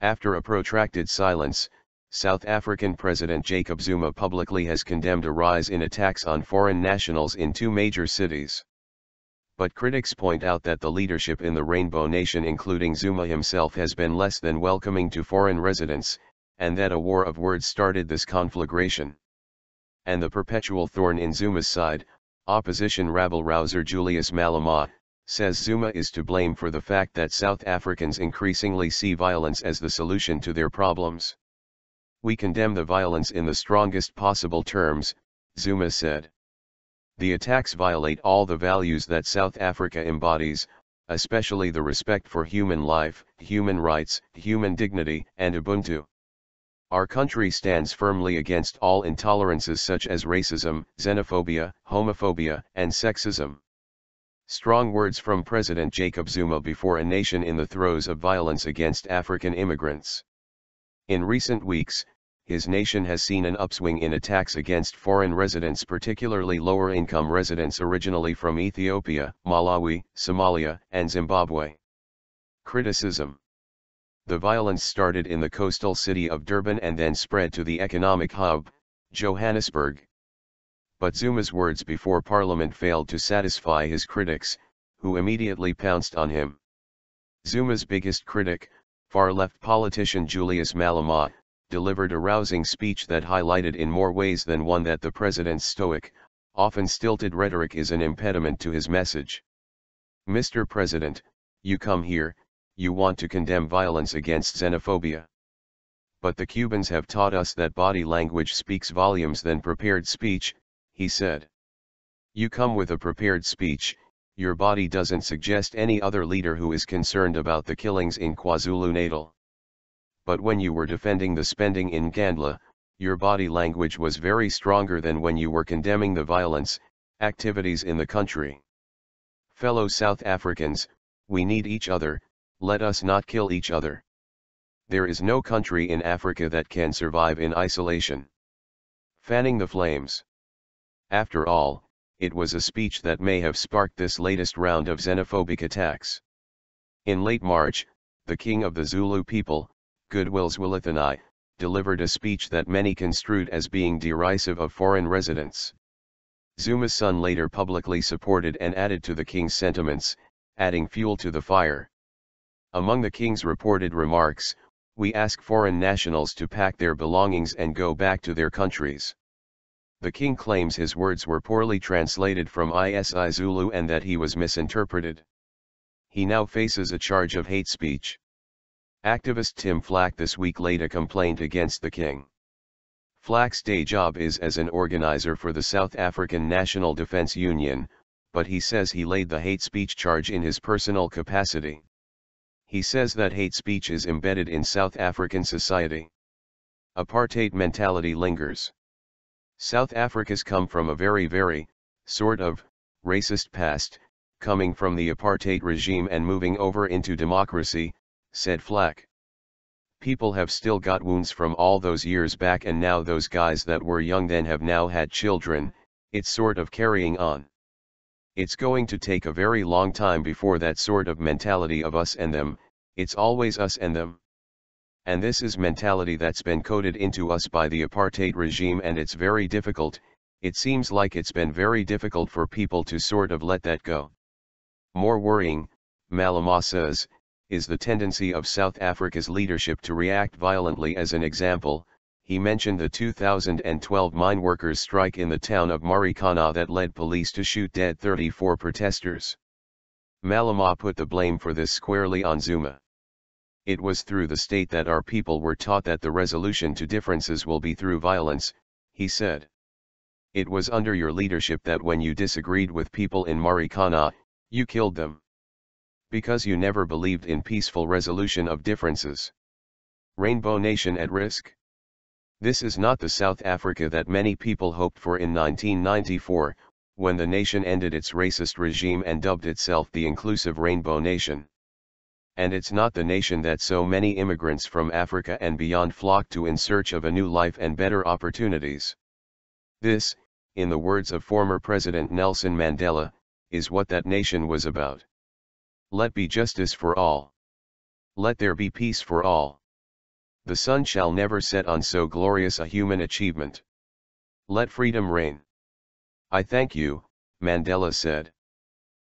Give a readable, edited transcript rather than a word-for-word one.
After a protracted silence, South African President Jacob Zuma publicly has condemned a rise in attacks on foreign nationals in two major cities. But critics point out that the leadership in the Rainbow Nation, including Zuma himself, has been less than welcoming to foreign residents, and that a war of words started this conflagration. And the perpetual thorn in Zuma's side, opposition rabblerouser Julius Malema, says Zuma is to blame for the fact that South Africans increasingly see violence as the solution to their problems. "We condemn the violence in the strongest possible terms," Zuma said. "The attacks violate all the values that South Africa embodies, especially the respect for human life, human rights, human dignity, and Ubuntu. Our country stands firmly against all intolerances such as racism, xenophobia, homophobia, and sexism." Strong words from President Jacob Zuma before a nation in the throes of violence against African immigrants. In recent weeks, his nation has seen an upswing in attacks against foreign residents, particularly lower-income residents originally from Ethiopia, Malawi, Somalia, and Zimbabwe. Criticism: the violence started in the coastal city of Durban and then spread to the economic hub, Johannesburg. But Zuma's words before Parliament failed to satisfy his critics, who immediately pounced on him. Zuma's biggest critic, far-left politician Julius Malema, delivered a rousing speech that highlighted in more ways than one that the president's stoic, often stilted rhetoric is an impediment to his message. "Mr. President, you come here, you want to condemn violence against xenophobia. But the Cubans have taught us that body language speaks volumes than prepared speech," he said. "You come with a prepared speech, your body doesn't suggest any other leader who is concerned about the killings in KwaZulu-Natal. But when you were defending the spending in Gandla, your body language was very stronger than when you were condemning the violence, activities in the country. Fellow South Africans, we need each other, let us not kill each other. There is no country in Africa that can survive in isolation." Fanning the flames. After all, it was a speech that may have sparked this latest round of xenophobic attacks. In late March, the king of the Zulu people, Goodwill Zwelithini, delivered a speech that many construed as being derisive of foreign residents. Zuma's son later publicly supported and added to the king's sentiments, adding fuel to the fire. Among the king's reported remarks, "We ask foreign nationals to pack their belongings and go back to their countries." The king claims his words were poorly translated from ISI Zulu and that he was misinterpreted. He now faces a charge of hate speech. Activist Tim Flack this week laid a complaint against the king. Flack's day job is as an organizer for the South African National Defence Union, but he says he laid the hate speech charge in his personal capacity. He says that hate speech is embedded in South African society. Apartheid mentality lingers. South Africa's come from a very, sort of, racist past, coming from the apartheid regime and moving over into democracy, said Flack. People have still got wounds from all those years back, and now those guys that were young then have now had children, it's sort of carrying on. It's going to take a very long time before that sort of mentality of us and them, it's always us and them. And this is mentality that's been coded into us by the apartheid regime, and it's very difficult, it seems like it's been very difficult for people to sort of let that go. More worrying, Malema says, is the tendency of South Africa's leadership to react violently. As an example, he mentioned the 2012 mine workers' strike in the town of Marikana that led police to shoot dead 34 protesters. Malema put the blame for this squarely on Zuma. "It was through the state that our people were taught that the resolution to differences will be through violence," he said. "It was under your leadership that when you disagreed with people in Marikana, you killed them. Because you never believed in peaceful resolution of differences. Rainbow Nation at risk? This is not the South Africa that many people hoped for in 1994, when the nation ended its racist regime and dubbed itself the inclusive Rainbow Nation. And it's not the nation that so many immigrants from Africa and beyond flocked to in search of a new life and better opportunities. This, in the words of former President Nelson Mandela, is what that nation was about. Let be justice for all. Let there be peace for all. The sun shall never set on so glorious a human achievement. Let freedom reign. I thank you, Mandela said.